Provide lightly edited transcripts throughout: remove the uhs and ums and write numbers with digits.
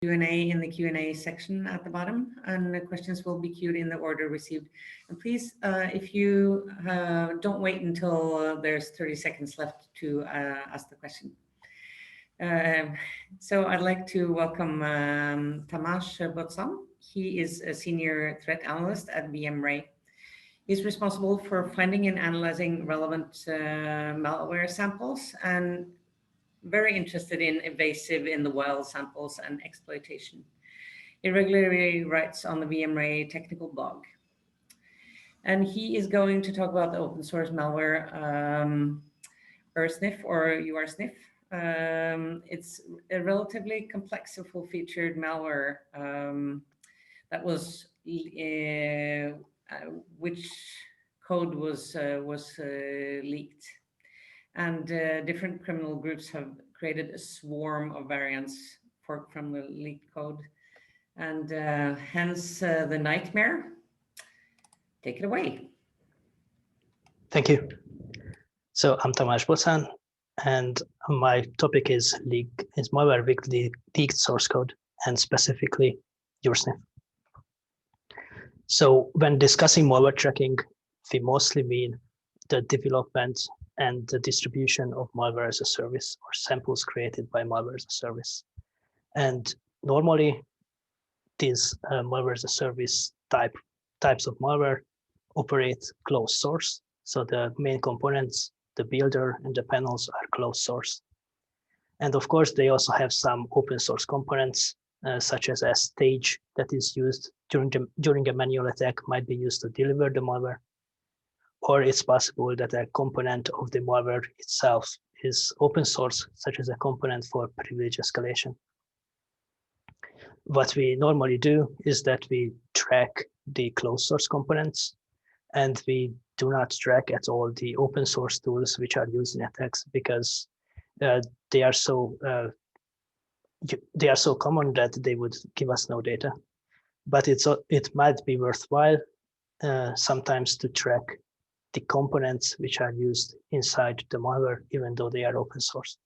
Q&A in the Q&A section at the bottom, and the questions will be queued in the order received. And please, if you don't wait until there's 30 seconds left to ask the question. So I'd like to welcome Tamas Botsam. He is a senior threat analyst at VMware. He's responsible for finding and analyzing relevant malware samples and very interested in invasive in the wild samples and exploitation. He regularly writes on the VMware technical blog. And he is going to talk about the open source malware Ursnif or Ursnif. It's a relatively complex and full-featured malware that was which code was leaked. And different criminal groups have created a swarm of variants from the leaked code. And hence the nightmare. Take it away. Thank you. So I'm Tamas Botsam, and my topic is malware with leaked source code, and specifically Ursnif. So when discussing malware tracking, we mostly mean the development and the distribution of malware as a service or samples created by malware as a service. And normally these malware as a service types of malware operate closed source. So the main components, the builder and the panels are closed source. And of course, they also have some open source components, such as a stage that is used during a manual attack might be used to deliver the malware. Or it's possible that a component of the malware itself is open source, such as a component for privilege escalation. What we normally do is that we track the closed source components, and we do not track at all the open source tools which are used in attacks, because they are so common that they would give us no data. But it might be worthwhile sometimes to track the components which are used inside the malware, even though they are open source.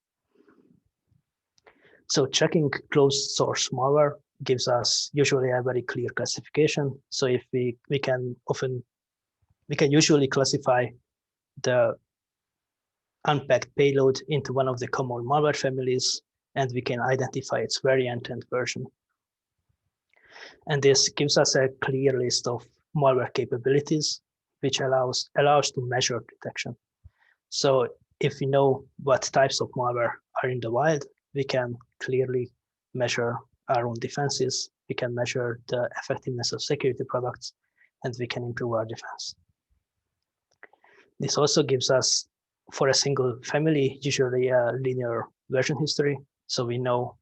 So checking closed source malware gives us usually a very clear classification. So if we can usually classify the unpacked payload into one of the common malware families, and we can identify its variant and version. And this gives us a clear list of malware capabilities, which allows to measure detection. So if we know what types of malware are in the wild, we can clearly measure our own defenses, we can measure the effectiveness of security products, and we can improve our defense. This also gives us, for a single family, usually a linear version history. So we know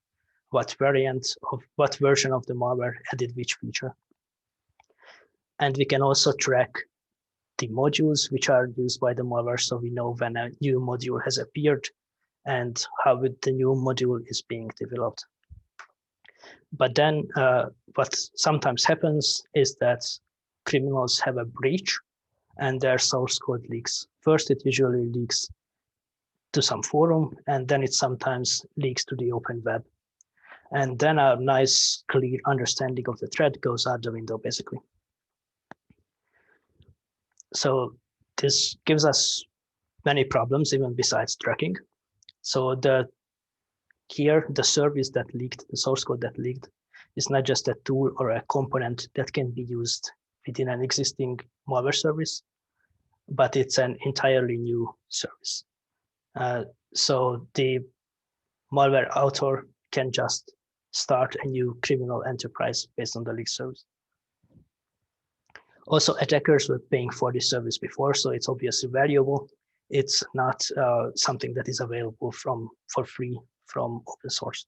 what version of the malware added which feature. And we can also track the modules which are used by the malware, so we know when a new module has appeared and how the new module is being developed. But then what sometimes happens is that criminals have a breach and their source code leaks. First, it usually leaks to some forum, and then it sometimes leaks to the open web. And then a nice, clear understanding of the threat goes out the window, basically. So this gives us many problems, even besides tracking. So here, the service that leaked, the source code that leaked, is not just a tool or a component that can be used within an existing malware service, but it's an entirely new service. So the malware author can just start a new criminal enterprise based on the leaked service. Also, attackers were paying for this service before, so it's obviously valuable. It's not something that is available for free from open source.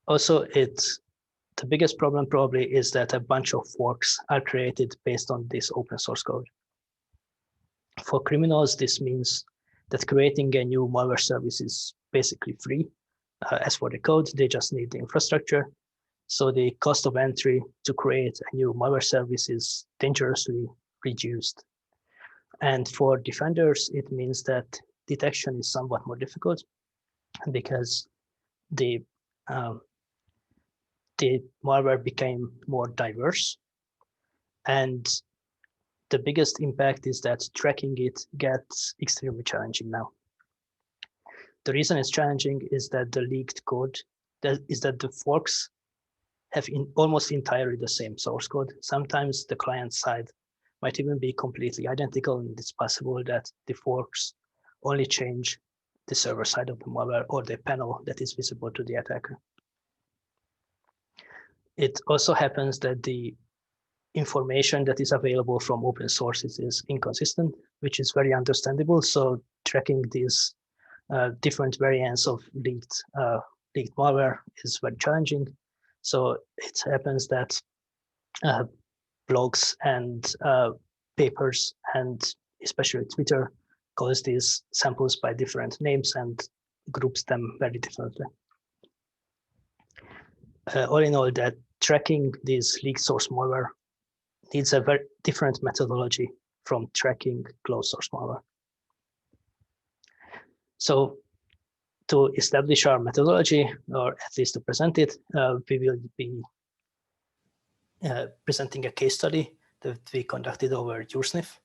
Also, the biggest problem probably is that a bunch of forks are created based on this open source code. For criminals, this means that creating a new malware service is basically free. As for the code, they just need the infrastructure. So the cost of entry to create a new malware service is dangerously reduced. And for defenders, it means that detection is somewhat more difficult because the the malware became more diverse. And the biggest impact is that tracking it gets extremely challenging now. The reason it's challenging is that the leaked code, that the forks have almost entirely the same source code. Sometimes the client side might even be completely identical, and it's possible that the forks only change the server side of the malware or the panel that is visible to the attacker. It also happens that the information that is available from open sources is inconsistent, which is very understandable. So tracking these different variants of leaked malware is very challenging. So it happens that blogs and papers, and especially Twitter, calls these samples by different names and groups them very differently. All in all, that tracking these leaked source malware needs a very different methodology from tracking closed source malware. So to establish our methodology, or at least to present it, we will be presenting a case study that we conducted over Ursnif.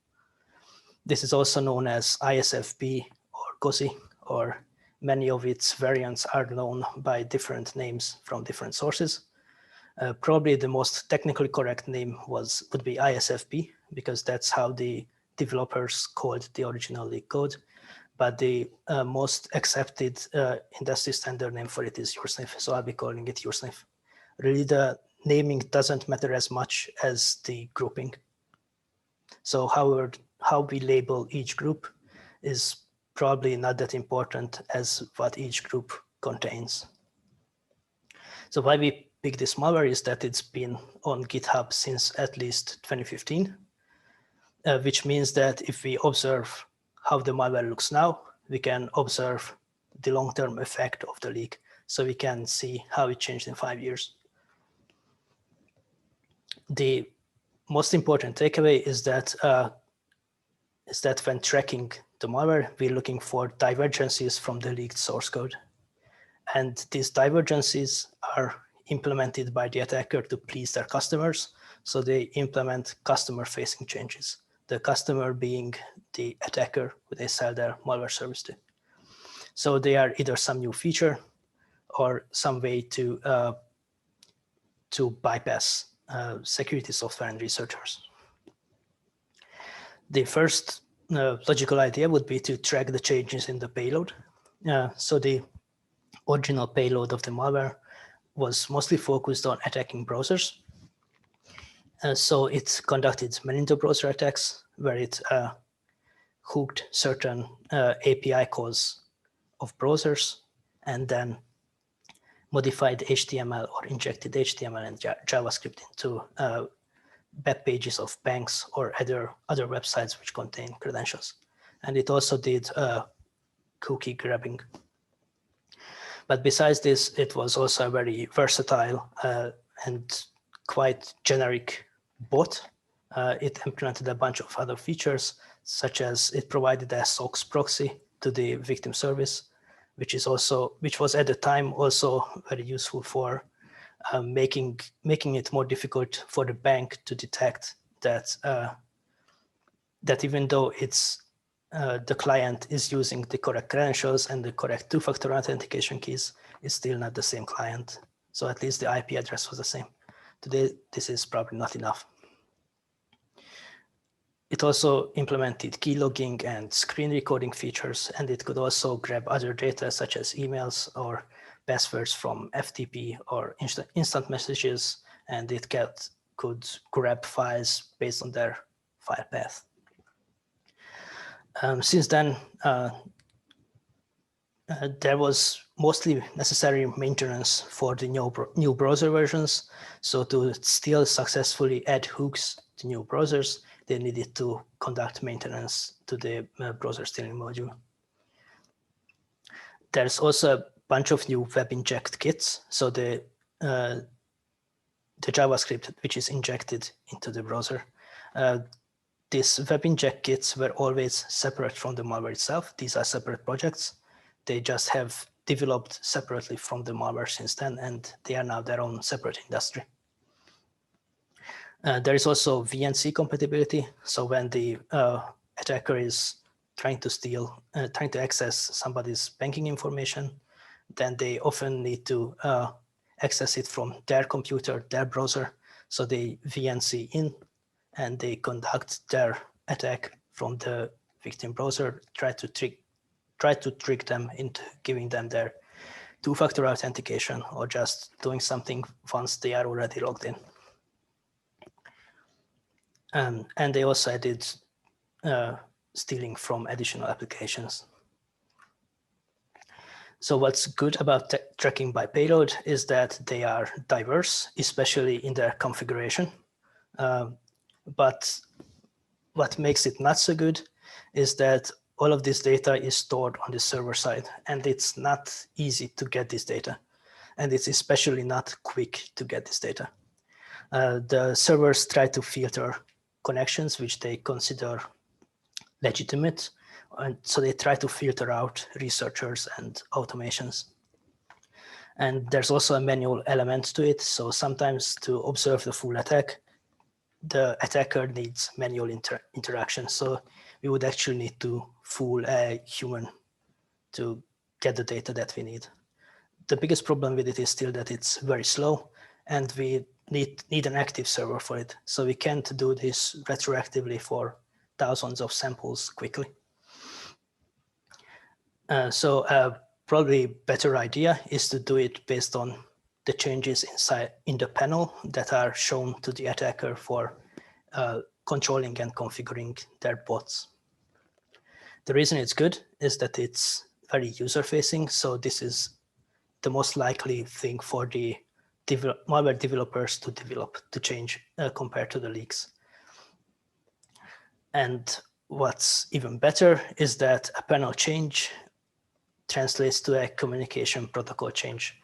This is also known as ISFP or GOSI, or many of its variants are known by different names from different sources. Probably the most technically correct name would be ISFP, because that's how the developers called the original leak code. But the most accepted industry standard name for it is Ursnif, so I'll be calling it Ursnif. Really, the naming doesn't matter as much as the grouping. So how we label each group is probably not that important as what each group contains. So why we pick this malware is that it's been on GitHub since at least 2015, which means that if we observe how the malware looks now, we can observe the long-term effect of the leak. So we can see how it changed in 5 years. The most important takeaway is that when tracking the malware, we're looking for divergences from the leaked source code. And these divergences are implemented by the attacker to please their customers. So they implement customer-facing changes, the customer being the attacker who they sell their malware service to. So they are either some new feature or some way to bypass security software and researchers. The first logical idea would be to track the changes in the payload. So the original payload of the malware was mostly focused on attacking browsers. So it conducted many inter-browser attacks where it hooked certain API calls of browsers and then modified HTML or injected HTML and JavaScript into web pages of banks or other websites which contain credentials. And it also did cookie grabbing. But besides this, it was also a very versatile and quite generic bot. It implemented a bunch of other features, such as it provided a SOX proxy to the victim service, which was at the time also very useful for making it more difficult for the bank to detect that even though it's the client is using the correct credentials and the correct two-factor authentication keys, it's still not the same client. So at least the IP address was the same. Today, this is probably not enough. It also implemented key logging and screen recording features, and it could also grab other data such as emails or passwords from FTP or instant messages, and it could grab files based on their file path. Since then, there was mostly necessary maintenance for the new browser versions. So to still successfully add hooks to new browsers, they needed to conduct maintenance to the browser stealing module. There's also a bunch of new web inject kits. So the JavaScript which is injected into the browser. These web inject kits were always separate from the malware itself. These are separate projects. They just have developed separately from the malware since then, and they are now their own separate industry. There is also VNC compatibility. So when the attacker is trying to access somebody's banking information, then they often need to access it from their computer, their browser. So they VNC in and they conduct their attack from the victim browser, try to trick them into giving them their two-factor authentication or just doing something once they are already logged in. And they also added stealing from additional applications. So what's good about tracking by payload is that they are diverse, especially in their configuration. But what makes it not so good is that all of this data is stored on the server side, and it's not easy to get this data. And it's especially not quick to get this data. The servers try to filter connections which they consider legitimate, and so they try to filter out researchers and automations. And there's also a manual element to it. So sometimes to observe the full attack, the attacker needs manual interaction. So we would actually need to fool a human to get the data that we need. The biggest problem with it is still that it's very slow, and we need an active server for it. So we can't do this retroactively for thousands of samples quickly. So a probably better idea is to do it based on the changes in the panel that are shown to the attacker for controlling and configuring their bots. The reason it's good is that it's very user-facing. So this is the most likely thing for the malware developers to change compared to the leaks. And what's even better is that a panel change translates to a communication protocol change.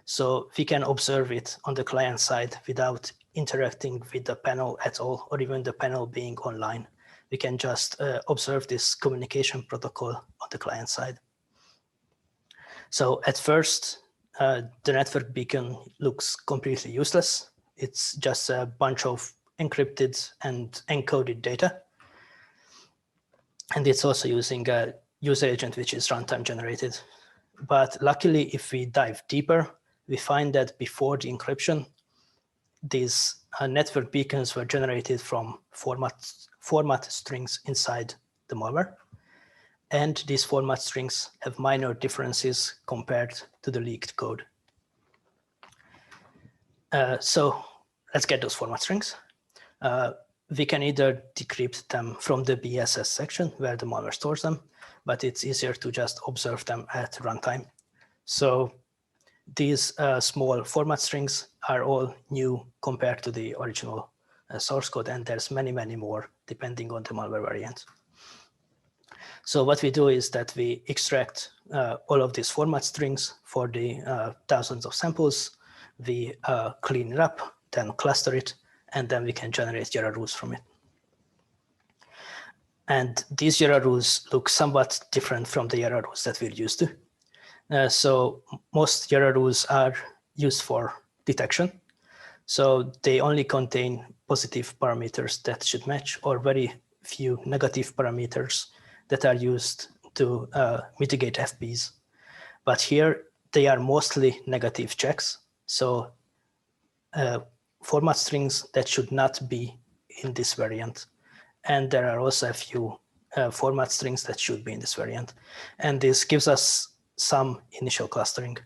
So we can observe it on the client side without interacting with the panel at all, or even the panel being online. We can just observe this communication protocol on the client side. So at first, the network beacon looks completely useless. It's just a bunch of encrypted and encoded data. And it's also using a user agent, which is runtime generated. But luckily, if we dive deeper, we find that before the encryption, these network beacons were generated from format strings inside the malware. And these format strings have minor differences compared to the leaked code. So let's get those format strings. We can either decrypt them from the BSS section where the malware stores them, but it's easier to just observe them at runtime. So these small format strings are all new compared to the original source code, and there's many, many more depending on the malware variant. So what we do is that we extract all of these format strings for the thousands of samples. We clean it up, then cluster it, and then we can generate error rules from it. And these error rules look somewhat different from the error rules that we're used to. So most error rules are used for detection. So they only contain positive parameters that should match, or very few negative parameters that are used to mitigate FPs. But here they are mostly negative checks. So format strings that should not be in this variant. And there are also a few format strings that should be in this variant. And this gives us some initial clustering.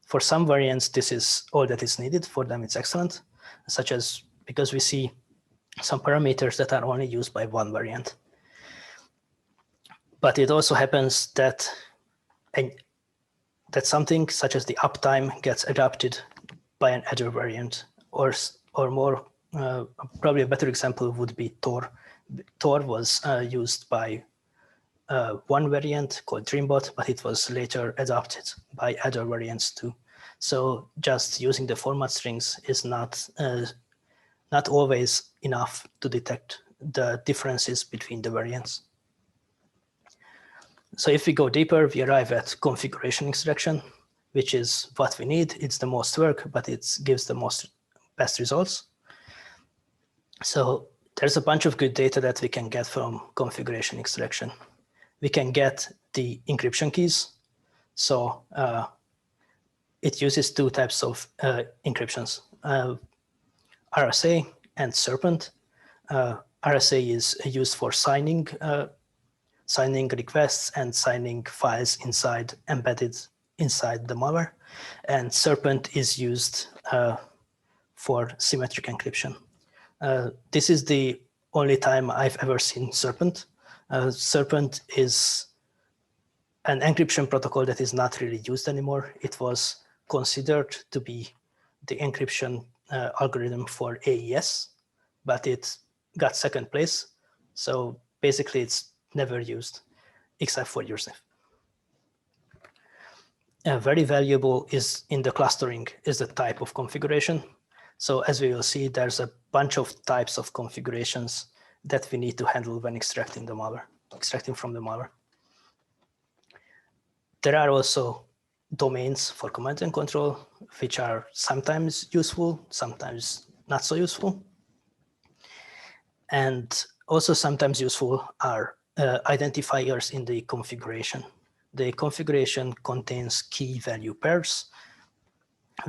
For some variants, this is all that is needed. For them, it's excellent, such as because we see some parameters that are only used by one variant. But it also happens that something such as the uptime gets adopted by an other variant, or more, probably a better example would be Tor. Tor was used by one variant called Dreambot, but it was later adopted by other variants too. So just using the format strings is not always enough to detect the differences between the variants. So if we go deeper, we arrive at configuration extraction, which is what we need. It's the most work, but it gives the best results. So there's a bunch of good data that we can get from configuration extraction. We can get the encryption keys. So it uses two types of encryptions, RSA and Serpent. RSA is used for signing requests and signing files embedded inside the malware. And Serpent is used for symmetric encryption. This is the only time I've ever seen Serpent. Serpent is an encryption protocol that is not really used anymore. It was considered to be the encryption algorithm for AES, but it got second place. So basically it's never used except for Ursnif. Very valuable is in the clustering is the type of configuration. So as we will see, there's a bunch of types of configurations that we need to handle when extracting from the malware. There are also domains for command and control, which are sometimes useful, sometimes not so useful. And also sometimes useful are identifiers in the configuration. The configuration contains key value pairs,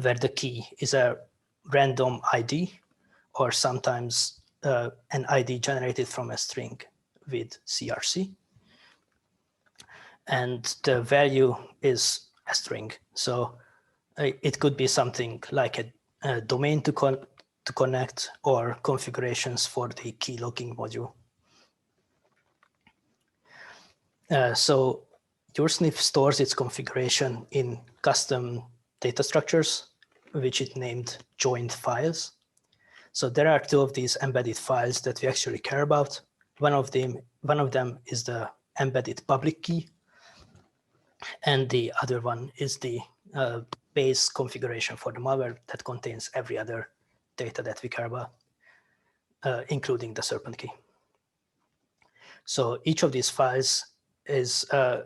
where the key is a random ID, or sometimes an ID generated from a string with CRC. And the value is a string. So it could be something like a domain to connect, or configurations for the key logging module. So Ursnif stores its configuration in custom data structures, which it named joined files. So there are two of these embedded files that we actually care about. One of them is the embedded public key, and the other one is the base configuration for the malware that contains every other data that we care about, including the Serpent key. So each of these files is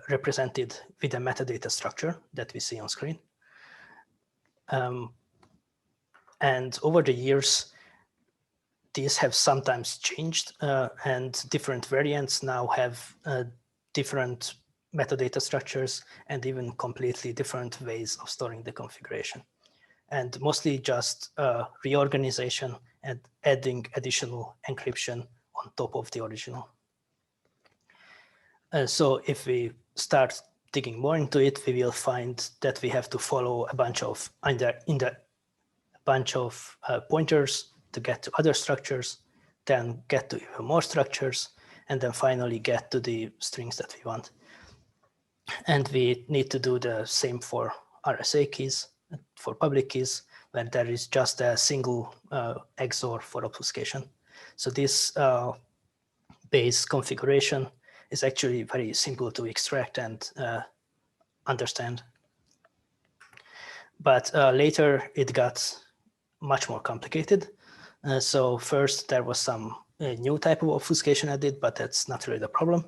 represented with a metadata structure that we see on screen. And over the years, these have sometimes changed, and different variants now have different metadata structures and even completely different ways of storing the configuration. And mostly just reorganization and adding additional encryption on top of the original. So if we start digging more into it, we will find that we have to follow a bunch of pointers to get to other structures, then get to even more structures, and then finally get to the strings that we want. And we need to do the same for RSA keys, for public keys, where there is just a single XOR for obfuscation. So this base configuration is actually very simple to extract and understand. But later it got much more complicated. So first there was some new type of obfuscation added, but that's not really the problem.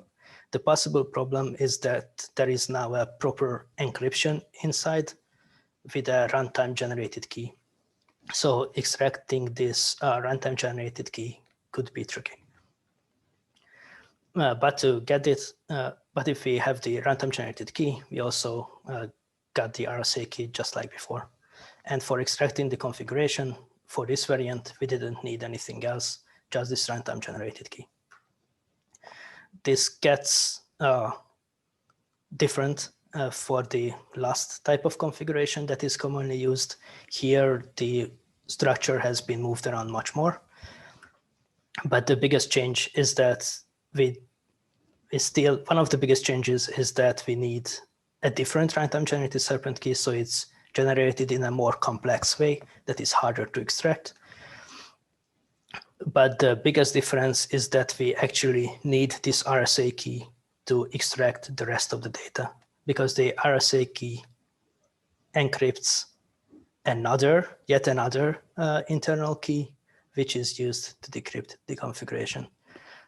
The possible problem is that there is now a proper encryption inside with a runtime generated key. So extracting this runtime generated key could be tricky. But to get it, but if we have the runtime generated key, we also got the RSA key just like before. And for extracting the configuration for this variant, we didn't need anything else, just this runtime generated key. This gets different for the last type of configuration that is commonly used. Here, the structure has been moved around much more. But the biggest change is that one of the biggest changes is that we need a different runtime generated Serpent key, so it's generated in a more complex way that is harder to extract. But the biggest difference is that we actually need this RSA key to extract the rest of the data, because the RSA key encrypts yet another internal key, which is used to decrypt the configuration.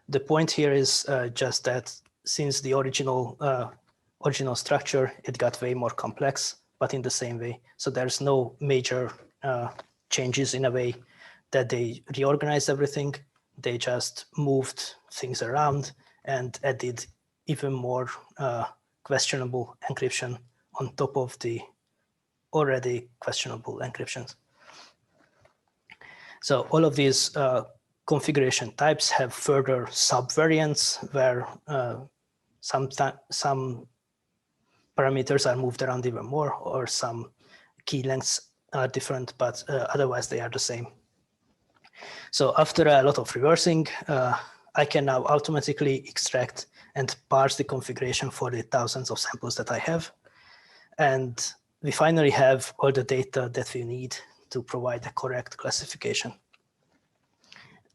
The point here is just that since the original original structure, it got way more complex, but in the same way. So there's no major changes in a way that they reorganized everything. They just moved things around and added even more questionable encryption on top of the already questionable encryptions. So all of these configuration types have further subvariants where some parameters are moved around even more, or some key lengths are different, but otherwise they are the same. So after a lot of reversing, I can now automatically extract and parse the configuration for the thousands of samples that I have. And we finally have all the data that we need to provide the correct classification.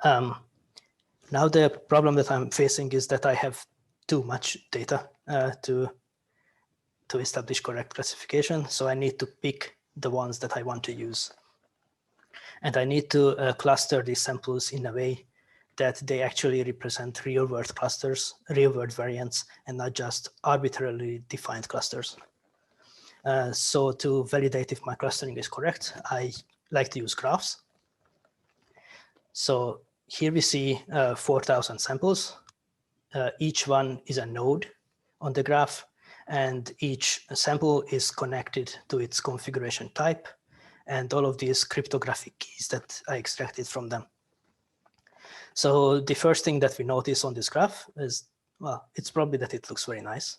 Now the problem that I'm facing is that I have too much data to establish correct classification. So I need to pick the ones that I want to use. And I need to cluster these samples in a way that they actually represent real-world clusters, real-world variants, and not just arbitrarily defined clusters. So to validate if my clustering is correct, I like to use graphs. So here we see 4,000 samples. Each one is a node on the graph, and each sample is connected to its configuration type and all of these cryptographic keys that I extracted from them. So the first thing that we notice on this graph is, well, it's probably that it looks very nice.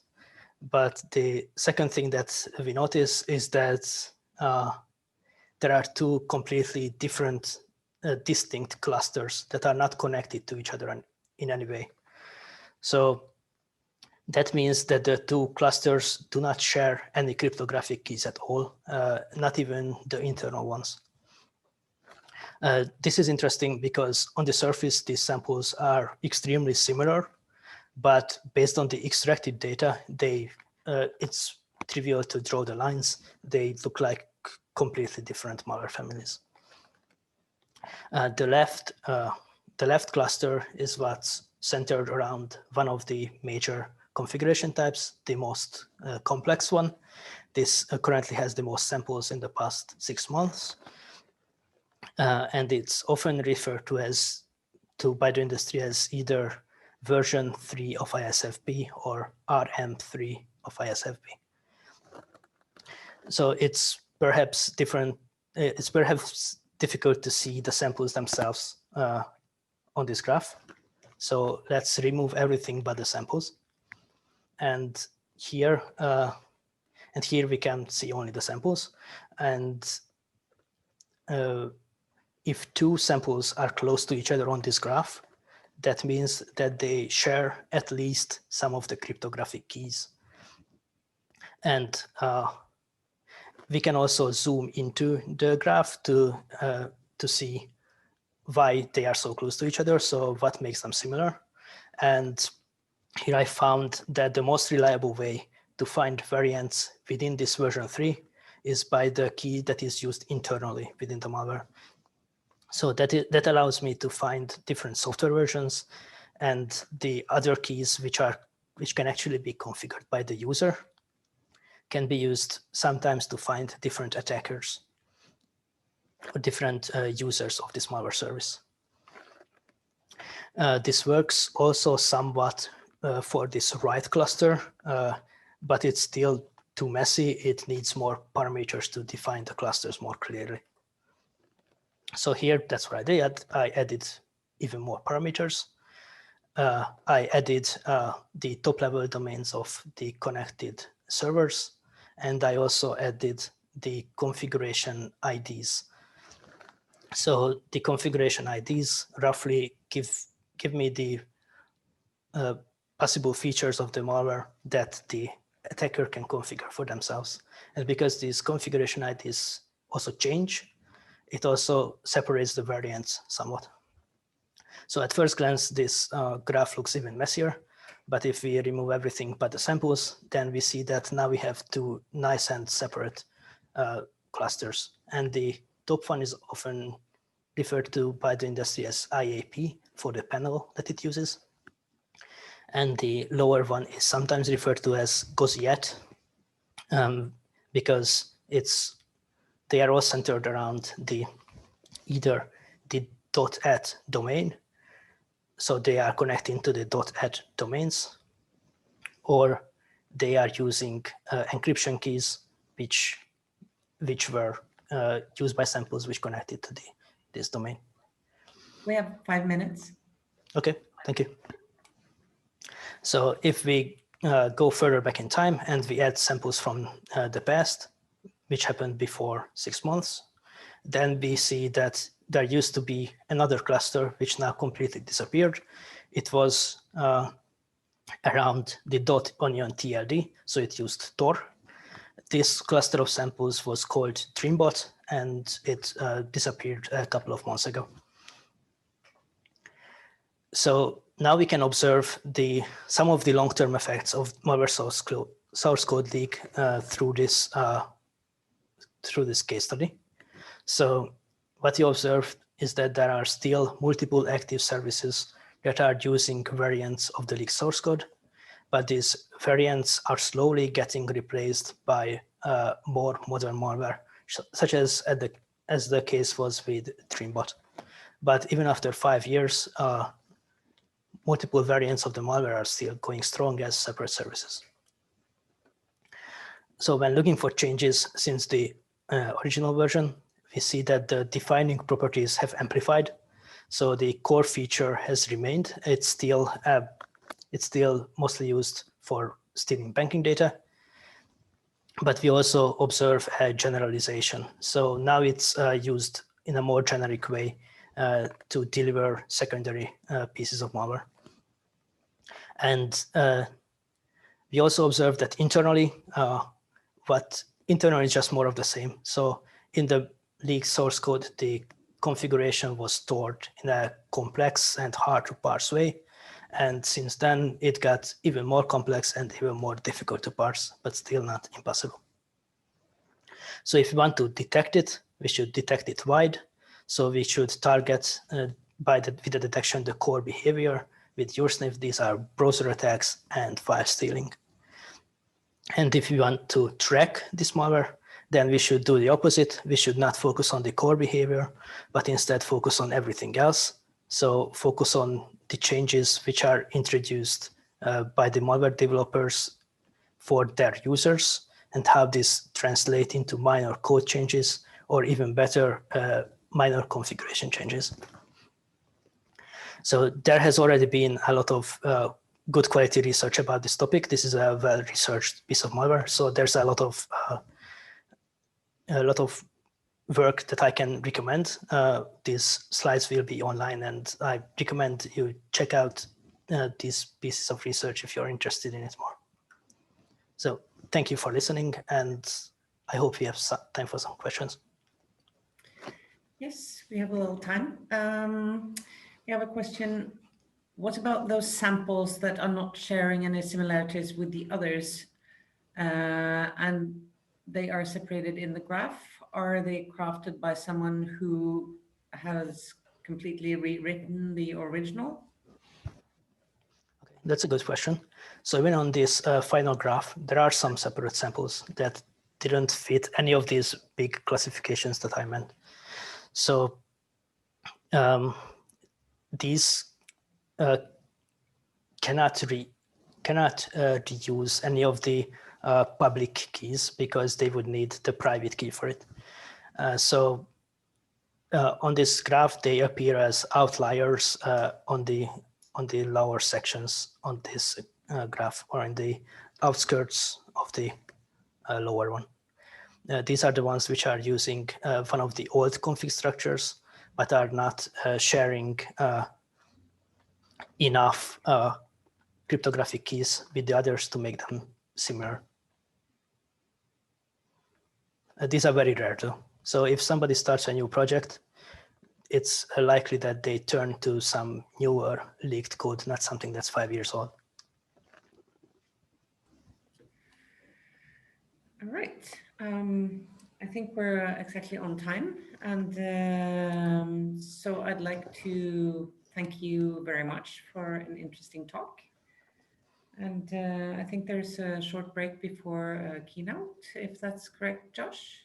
But the second thing that we notice is that there are two completely different, distinct clusters that are not connected to each other in any way. So that means that the two clusters do not share any cryptographic keys at all, not even the internal ones. This is interesting because on the surface, these samples are extremely similar, but based on the extracted data, it's trivial to draw the lines. They look like completely different malware families. The left cluster is what's centered around one of the major configuration types, the most complex one. This currently has the most samples in the past 6 months. And it's often referred to by the industry as either version 3 of ISFP or RM3 of ISFP. So it's perhaps different. It's perhaps difficult to see the samples themselves on this graph. So let's remove everything but the samples. And here we can see only the samples. And if two samples are close to each other on this graph, that means that they share at least some of the cryptographic keys. And we can also zoom into the graph to see why they are so close to each other, so what makes them similar. And here I found that the most reliable way to find variants within this version 3 is by the key that is used internally within the malware. So that allows me to find different software versions and the other keys which can actually be configured by the user can be used sometimes to find different attackers or different users of this malware service. This works also somewhat for this right cluster, but it's still too messy. It needs more parameters to define the clusters more clearly. So here, that's what I did. I added even more parameters. I added the top-level domains of the connected servers, and I also added the configuration IDs. So the configuration IDs roughly give me the possible features of the malware that the attacker can configure for themselves. And because these configuration IDs also change, it also separates the variants somewhat. So at first glance, this graph looks even messier. But if we remove everything but the samples, then we see that now we have two nice and separate clusters. And the top one is often referred to by the industry as IAP for the panel that it uses. And the lower one is sometimes referred to as Gaussiet, because they are all centered around either the .at domain, so they are connecting to the .at domains, or they are using encryption keys which were used by samples which connected to this domain. We have 5 minutes. Okay, thank you. So if we go further back in time and we add samples from the past, which happened before 6 months, then we see that there used to be another cluster which now completely disappeared. It was around the .onion TLD, so it used Tor. This cluster of samples was called Dreambot, and it disappeared a couple of months ago. So now we can observe some of the long-term effects of malware source code leak through this case study. So what you observe is that there are still multiple active services that are using variants of the leaked source code, but these variants are slowly getting replaced by more modern malware, such as the case was with Dreambot. But even after 5 years, multiple variants of the malware are still going strong as separate services. So when looking for changes since the original version, we see that the defining properties have amplified. So the core feature has remained. It's still mostly used for stealing banking data. But we also observe a generalization. So now it's used in a more generic way to deliver secondary pieces of malware. And we also observe that internally, internally is just more of the same. So in the leaked source code, the configuration was stored in a complex and hard to parse way. And since then, it got even more complex and even more difficult to parse, but still not impossible. So if we want to detect it, we should detect it wide. So we should target with the detection the core behavior. With Ursnif, these are browser attacks and file stealing. And if we want to track this malware, then we should do the opposite. We should not focus on the core behavior, but instead focus on everything else. So focus on the changes which are introduced by the malware developers for their users and how this translate into minor code changes, or even better, minor configuration changes. So there has already been a lot of good quality research about this topic. This is a well-researched piece of malware. So there's a lot of work that I can recommend. These slides will be online, and I recommend you check out these pieces of research if you're interested in it more. So thank you for listening, and I hope we have time for some questions. Yes, we have a little time. We have a question. What about those samples that are not sharing any similarities with the others, and they are separated in the graph? Are they crafted by someone who has completely rewritten the original? Okay, that's a good question. So even on this final graph, there are some separate samples that didn't fit any of these big classifications that I meant. So these cannot reuse any of the public keys because they would need the private key for it. So on this graph, they appear as outliers on the lower sections on this graph, or in the outskirts of the lower one. These are the ones which are using one of the old config structures, but are not sharing enough cryptographic keys with the others to make them similar. These are very rare though. So if somebody starts a new project, it's likely that they turn to some newer leaked code, not something that's 5 years old. All right. I think we're exactly on time. And so I'd like to thank you very much for an interesting talk. And I think there's a short break before keynote, if that's correct, Josh.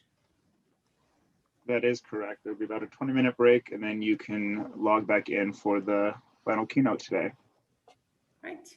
That is correct. There'll be about a 20-minute break, and then you can log back in for the final keynote today. Right.